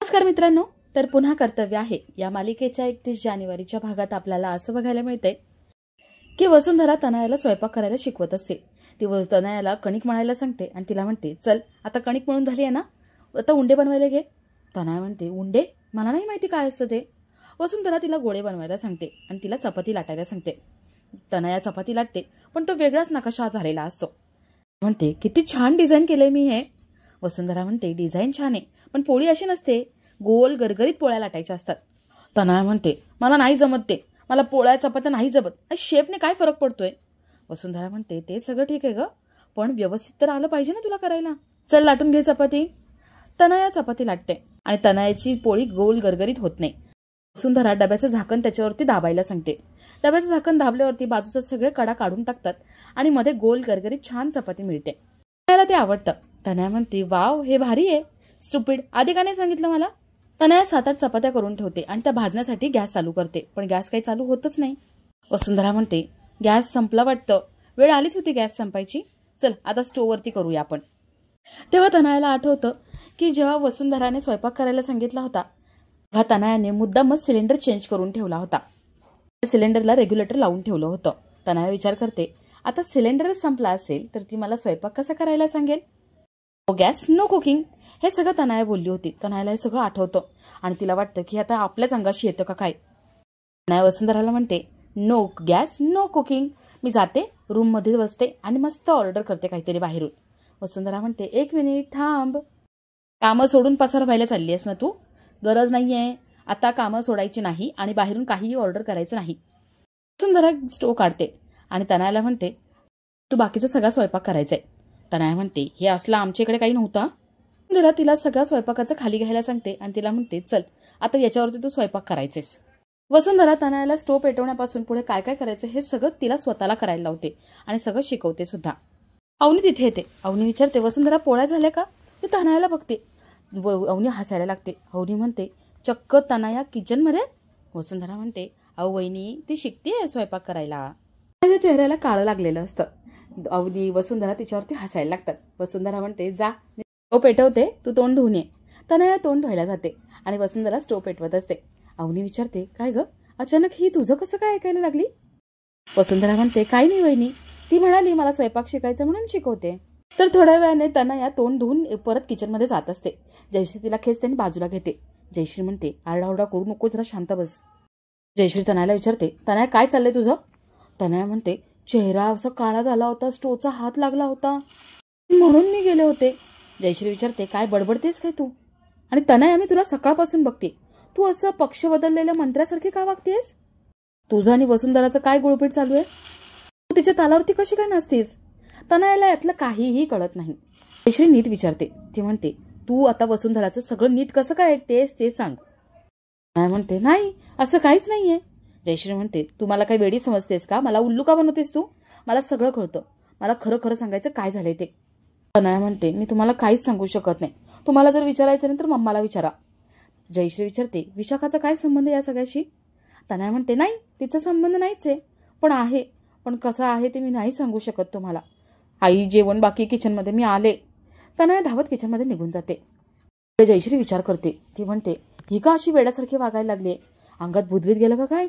नमस्कार मित्रांनो, तर पुन्हा कर्तव्य आहे या मालिकेच्या 31 जानेवारीच्या भागात आपल्याला असं बघायला मिळते की वसुंधरा तनयाला स्वयंपाक करायला शिकवत असते। ती तनयाला कणिक मळायला सांगते आणि तिला म्हणते, चल आता कणिक मळून झाली आहे ना, आता उंडे बनवायला घे। तनया म्हणते, उंडे? मला नाही माहिती काय असतं ते। वसुंधरा तिला गोळे बनवायला सांगते आणि तिला चपाती लाटायला सांगते। तनया चपाती लाटते, पण तो वेगळाच नकाशा झालेला असतो। म्हणते, किती छान डिझाईन केलंय मी हे। वसुंधरा म्हणते, डिझाईन छान आहे, पण पोळी अशी नसते, गोल गरगरीत पोळ्या लाटायच्या असतात। तनया म्हणते, मला नाही जमत ते, मला पोळ्या चपात्या नाही जमत, शेपने काय फरक पडतोय। वसुंधरा म्हणते, ते सगळं ठीक आहे ग, पण व्यवस्थित तर आलं पाहिजे ना तुला करायला। चल लाटून घे चपाती। तनया चपाती लाटते आणि तनयाची पोळी गोल गरगरीत होत नाही। वसुंधरा डब्याचं झाकण त्याच्यावरती दाबायला सांगते। डब्याचं झाकण दाबल्यावरती बाजूचे सगळे कडा काढून टाकतात आणि मध्ये गोल गरगरीत छान चपाती मिळते। तनयाला ते आवडतं। तनया म्हणते, वाव, हे भारी आहे, स्टुपिड, आधी का नाही सांगितलं मला। तनया 7-8 चपात्या करून ठेवते आणि त्या भाजण्यासाठी गॅस चालू करते, पण गॅस काही चालू होतच नाही। वसुंधरा म्हणते, गॅस संपला वाटतं, वेळ आलीच होती गॅस संपायची, चल आता स्टोववरती करूया आपण। तेव्हा तनयाला आठवतं की जेव्हा वसुंधराने स्वयंपाक करायला सांगितला होता तेव्हा तनयाने मुद्दामच सिलेंडर चेंज करून ठेवला होता। सिलेंडरला रेग्युलेटर लावून ठेवलं होतं। तनया विचार करते, आता सिलेंडरच संपला असेल तर ती मला स्वयंपाक कसा करायला सांगेल। नो गॅस नो कुकिंग, हे सगळं तनया बोलली होती। तनयाला हे सगळं आठवतं आणि तिला वाटतं की आता आपल्याच अंगाशी येतं का काय। तनया वसुंधराला म्हणते, नो गॅस नो कुकिंग, मी जाते रूम मध्ये बसते आणि मस्त ऑर्डर करते काहीतरी बाहेरून। वसुंधरा म्हणते, 1 मिनिट थांब, कामं सोडून पसार व्हायला चालली आहेस ना तू, गरज नाहीये, आता कामं सोडायची नाही आणि बाहेरून काहीही ऑर्डर करायचं नाही। वसुंधरा स्टोव काढते आणि तनयाला म्हणते, तू बाकीचा सगळा स्वयंपाक करायचाय। तनया म्हणते, हे असलं आमच्याकडे काही नव्हतं। वसुंधरा तिला सगळ्या स्वयंपाकाचं खाली घ्यायला सांगते आणि तिला म्हणते, चल आता याच्यावरती तू स्वयंपाक करायचेस। वसुंधरा तनयाला स्टोव पेटवण्यापासून पुढे काय काय करायचं हे सगळं तिला स्वतःला करायला लावते आणि सगळं शिकवते सुद्धा। अवनी तिथे येते। अवनी विचारते, वसुंधरा पोळ्या झाल्या का? ती तनयाला बघते। अवनी हसायला लागते। अवनी म्हणते, चक्क तनया किचनमध्ये? वसुंधरा म्हणते, अहो वहिनी, ती शिकतेय स्वयंपाक करायला। तिच्या चेहऱ्याला काळं लागलेलं असतं। अवनी वसुंधरा तिच्यावरती हसायला लागतात। वसुंधरा म्हणते, जा स्टोव पेटवते, तू तोंड धुवून ये। तनया तोंड धुवायला जाते आणि वसुंधरा स्टोव पेटवत असते। अवनी विचारते, काय ग, अचानक ही तुझं कसं काय ऐकायला लागली? वसुंधरा म्हणते, काही नाही वहिनी, ती म्हणाली मला स्वयंपाक शिकायचं म्हणून शिकवते। तर थोड्या वेळाने तनया तोंड धुवून परत किचनमध्ये जात असते। जयश्री तिला खेचते आणि बाजूला घेते। जयश्री म्हणते, आरडाओरडा करू नको, जरा शांत बस। जयश्री तनयाला विचारते, तनया काय चाललंय तुझं? तनया म्हणते, चेहरा असा काळा झाला होता, स्टोवचा हात लागला होता म्हणून मी गेले होते। जयश्री विचारते, काय बडबडतेस काय तू? आणि तनया, मी तुला सकाळपासून बघते, तू असं पक्ष बदललेल्या मंत्र्यासारखी का वागतेस? तुझं आणि वसुंधराचं काय गुळपीट चालू आहे? तू तिच्या तालावरती कशी काय नाचतेस? तनयाला यातलं काहीही कळत नाही। जयश्री नीट विचारते। ती म्हणते, तू आता वसुंधराचं सगळं नीट कसं काय ऐकतेस ते सांग। तनया म्हणते, नाही, असं काहीच नाहीये। जयश्री म्हणते, तू मला काही वेडी समजतेस का? मला उल्लू का बनवतेस तू? मला सगळं कळतं, मला खरं खरं सांगायचं काय झालंय ते। तनया म्हणते, मी तुम्हाला काहीच सांगू शकत नाही, तुम्हाला जर विचारायचं नाही तर मम्माला विचारा। जयश्री विचारते, विशाखाचा काय संबंध या सगळ्याशी? तनया म्हणते, नाही, तिचा संबंध नाहीच आहे, पण कसं आहे ते मी नाही सांगू शकत तुम्हाला। आई, जेवण बाकी किचनमध्ये, मी आले। तनया धावत किचनमध्ये निघून जाते। जयश्री विचार करते। ती म्हणते, ही का अशी वेड्यासारखी वागायला लागली? अंगात भूतभीत गेलं का काय?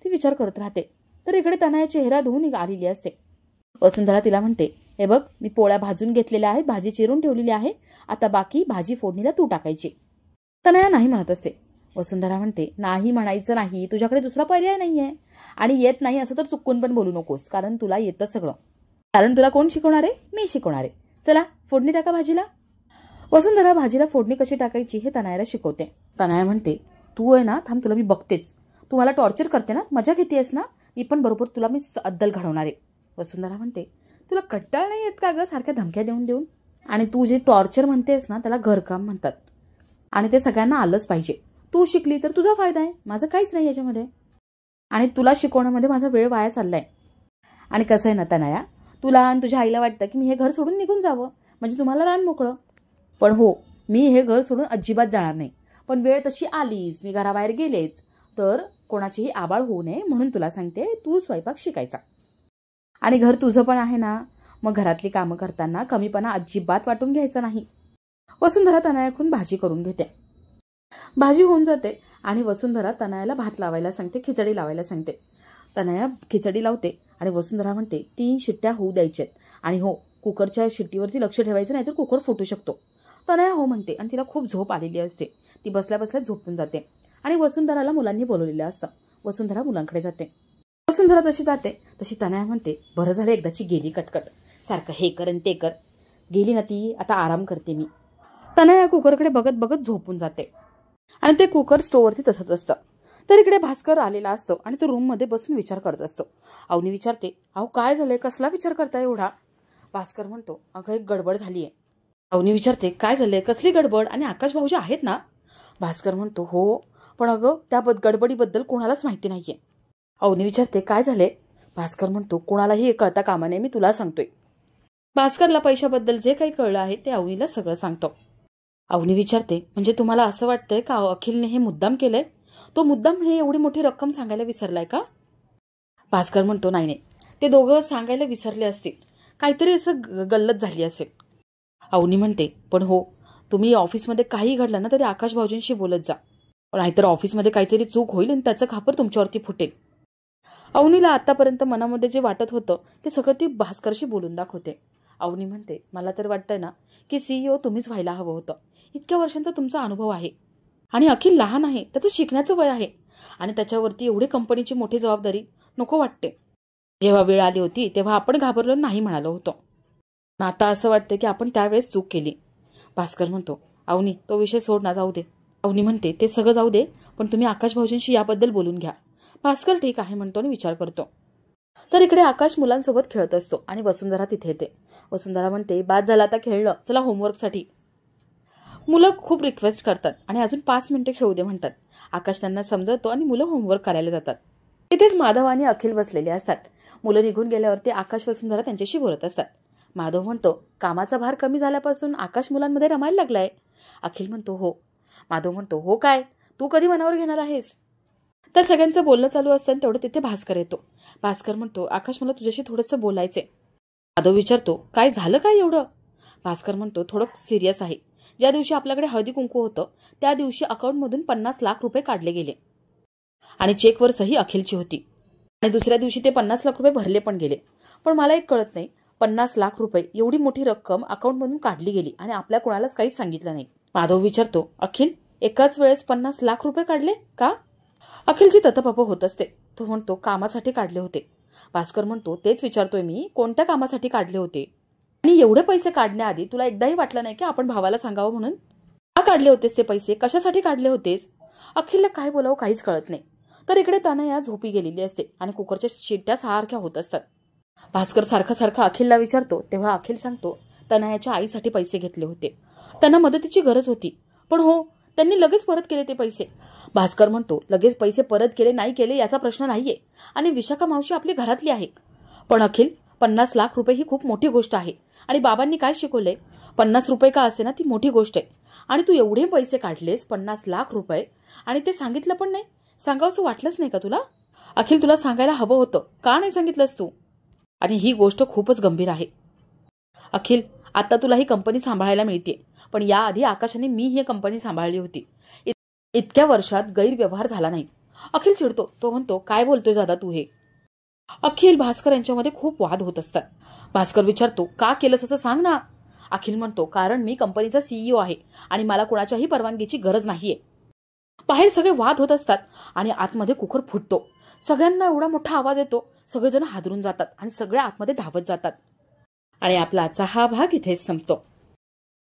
ती विचार करत राहते। तर इकडे तनया चेहरा धुवून आलेली असते। वसुंधरा तिला म्हणते, हे बघ, मी पोळ्या भाजून घेतलेल्या आहेत, भाजी चिरून ठेवलेली आहे, आता बाकी भाजी फोडणीला तू टाकायची। तनया नाही म्हणत असते। वसुंधरा म्हणते, नाही म्हणायचं नाही, तुझ्याकडे दुसरा पर्याय नाहीये, आणि येत नाही असं तर चुकून पण बोलू नकोस, कारण तुला येतं सगळं, कारण तुला कोण शिकवणार आहे? मी शिकवणार आहे। चला फोडणी टाका भाजीला। वसुंधरा भाजीला फोडणी कशी टाकायची हे तनयाला शिकवते। तनया म्हणते, तू आहे ना, थांब, तुला मी बघतेच, तू मला टॉर्चर करते ना, मजा घेतेस ना, मी पण बरोबर तुला मी अद्दल घडवणार आहे। वसुंधरा म्हणते, तुला कंटाळ नाही येत का ग सारख्या धमक्या देऊन देऊन? आणि तू जे टॉर्चर म्हणतेस ना, त्याला घरकाम म्हणतात आणि ते सगळ्यांना आलंच पाहिजे। तू शिकली तर तुझा फायदा आहे, माझं काहीच नाही याच्यामध्ये, आणि तुला शिकवण्यामध्ये माझा वेळ वाया चाललाय। आणि कसं आहे ना तनया, तुला आणि तुझ्या आईला वाटतं की मी हे घर सोडून निघून जावं, म्हणजे तुम्हाला रान मोकळं, पण हो, मी हे घर सोडून अजिबात जाणार नाही, पण वेळ तशी आलीच, मी घराबाहेर गेलेच तर कोणाचीही आबाळ होऊ नये म्हणून तुला सांगते, तू स्वयंपाक शिकायचा, आणि घर तुझं पण आहे ना, मग घरातली कामं करताना कमीपणा अजिबात वाटून घ्यायचा नाही। वसुंधरा तनयाकडून भाजी करून घेते भाजी होऊन जाते आणि वसुंधरा तनयाला भात लावायला सांगते, खिचडी लावायला सांगते. तनया खिचडी लावते आणि वसुंधरा म्हणते 3 शिट्ट्या होऊ द्यायच्यात आणि हो, कुकरच्या शिट्टीवरती लक्ष ठेवायचं, नाहीतर कुकर फुटू शकतो. तनया हो म्हणते आणि तिला खूप झोप आलेली असते. ती बसल्या बसल्या झोपून जाते आणि वसुंधराला मुलांनी बोलवलेलं असतं. वसुंधरा मुलांकडे जाते. वसुंधरा जशी जाते तशी तनया म्हणते, बरं झालं एकदाची गेली कटकट, सारखं हे कर आणि ते कर. गेली ना ती, आता आराम करते मी. तनया कुकरकडे बघत बघत झोपून जाते आणि ते कुकर स्टोवरती तसंच असतं. तर इकडे भास्कर आलेला असतो आणि तो रूममध्ये बसून विचार करत असतो. अवनी विचारते, अहो काय झालंय, कसला विचार करताय एवढा? भास्कर म्हणतो, अगं एक गडबड झालीये. अवनी विचारते, काय झालंय, कसली गडबड, आणि आकाश भाऊजी आहेत ना? भास्कर म्हणतो, हो, पण अगं त्या गडबडीबद्दल कोणालाच माहिती नाहीये. अवनी विचारते, काय झाले? भास्कर म्हणतो, कोणालाही कळता कामा नये, मी तुला सांगतोय. भास्करला पैशाबद्दल जे काही कळलं आहे ते अवनीला सगळं सांगतो. अवनी विचारते, म्हणजे तुम्हाला असं वाटतंय का अखिलने हे मुद्दाम केलंय? तो मुद्दाम हे एवढी मोठी रक्कम सांगायला विसरलाय का? भास्कर म्हणतो, नाही नाही, ते दोघं सांगायला विसरले असतील, काहीतरी असं गल्लत झाली असेल. अवनी म्हणते, पण हो, तुम्ही ऑफिसमध्ये काही घडलं ना तरी आकाश भाऊजींशी बोलत जा, नाहीतर ऑफिसमध्ये काहीतरी चूक होईल आणि त्याचं खापर तुमच्यावरती फुटेल. अवनीला आतापर्यंत मनामध्ये जे वाटत होतं ते सगळं ती भास्करशी बोलून दाखवते. अवनी म्हणते, मला तर वाटतंय ना की CEO तुम्हीच व्हायला हवं होतं. इतक्या वर्षांचा तुमचा अनुभव आहे आणि अखिल लहान आहे, त्याचं शिकण्याचं वय आहे आणि त्याच्यावरती एवढी कंपनीची मोठी जबाबदारी नको वाटते. जेव्हा वेळ आली होती तेव्हा आपण घाबरलो नाही म्हणालो होतो, पण आता असं वाटतं की आपण त्यावेळेस चूक केली. भास्कर म्हणतो, अवनी तो विषय सोड ना, जाऊ दे. अवनी म्हणते, ते सगळं जाऊ दे, पण तुम्ही आकाश भाऊजींशी याबद्दल बोलून घ्या. भास्कर ठीक आहे म्हणतो आणि विचार करतो. तर इकडे आकाश मुलांसोबत खेळत असतो आणि वसुंधरा तिथे येते. वसुंधरा म्हणते, बाद झालं आता खेळलं, चला होमवर्कसाठी. मुलं खूप रिक्वेस्ट करतात आणि अजून 5 मिनिटे खेळू दे म्हणतात. आकाश त्यांना समजवतो आणि मुलं होमवर्क करायला जातात. इथेच माधव आणि अखिल बसलेले असतात. मुलं निघून गेल्यावरती आकाश वसुंधरा त्यांच्याशी बोलत असतात. माधव म्हणतो, कामाचा भार कमी झाल्यापासून आकाश मुलांमध्ये रमायला लागलाय. अखिल म्हणतो, हो. माधव म्हणतो, हो काय, तू कधी मनावर घेणार आहेस? तर सगळ्यांचं बोलणं चालू असताना तेवढं तिथे भास्कर येतो. भास्कर म्हणतो, आकाश मला तुझ्याशी थोडंसं बोलायचंय. माधव विचारतो, काय झालं काय एवढं? भास्कर म्हणतो, थोडं सिरियस आहे. ज्या दिवशी आपल्याकडे हळदी कुंकू होतं त्या दिवशी अकाउंटमधून 50 लाख रुपये काढले गेले आणि चेकवर सही अखिलची होती आणि दुसऱ्या दिवशी ते 50 लाख रुपये भरले पण गेले. पण मला एक कळत नाही, 50 लाख रुपये एवढी मोठी रक्कम अकाउंटमधून काढली गेली आणि आपल्या कोणालाच काहीच सांगितलं नाही. माधव विचारतो, अखिल एकाच वेळेस 50 लाख रुपये काढले का? अखिलची ततपप होत असते. तो म्हणतो, कामासाठी काढले होते. भास्कर म्हणतो, तेच विचारतोय मी, कोणत्या कामासाठी काढले होते? आणि एवढे पैसे काढण्याआधी तुला एकदाही वाटलं नाही की आपण भावाला सांगावं म्हणून? का काढले होतेस ते पैसे, कशासाठी काढले होतेस? अखिलला काय बोलावं काहीच कळत नाही. तर इकडे तनया झोपी गेलेली असते आणि कुकरच्या शिट्ट्या सारख्या होत असतात. भास्कर सारखा अखिलला विचारतो तेव्हा अखिल सांगतो, तनयाच्या आईसाठी पैसे घेतले होते, त्यांना मदतीची गरज होती, पण हो त्यांनी लगेच परत केले ते पैसे. भास्कर म्हणतो, लगेच पैसे परत केले नाही केले याचा प्रश्न नाहीये आणि विशाखा मावशी आपली घरातली आहे. पण अखिल 50 लाख रुपये ही खूप मोठी गोष्ट आहे आणि बाबांनी काय शिकवलंय, 50 रुपये का असे ना ती मोठी गोष्ट आहे आणि तू एवढे पैसे काढलेस 50 लाख रुपये आणि ते सांगितलं पण नाही, सांगावंसं वाटलंच नाही का तुला? अखिल तुला सांगायला हवं होतं, का नाही सांगितलंस तू? आणि ही गोष्ट खूपच गंभीर आहे अखिल. आता तुला ही कंपनी सांभाळायला मिळते, पण याआधी आकाशाने मी ही कंपनी सांभाळली होती. इतक्या वर्षात गैरव्यवहार झाला नाही. अखिल चिडतो. तो म्हणतो, काय बोलतोय दादा तू हे? अखिल भास्कर यांच्यामध्ये खूप वाद होत असतात. भास्कर विचारतो, का केलंस असं सांग ना. अखिल म्हणतो, कारण मी कंपनीचा CEO आहे आणि मला कोणाच्याही परवानगीची गरज नाहीये. बाहेर सगळे वाद होत असतात आणि आतमध्ये कुकर फुटतो. सगळ्यांना एवढा मोठा आवाज येतो, सगळेजण हादरून जातात आणि सगळे आतमध्ये धावत जातात. आणि आपला आजचा हा भाग इथेच संपतो.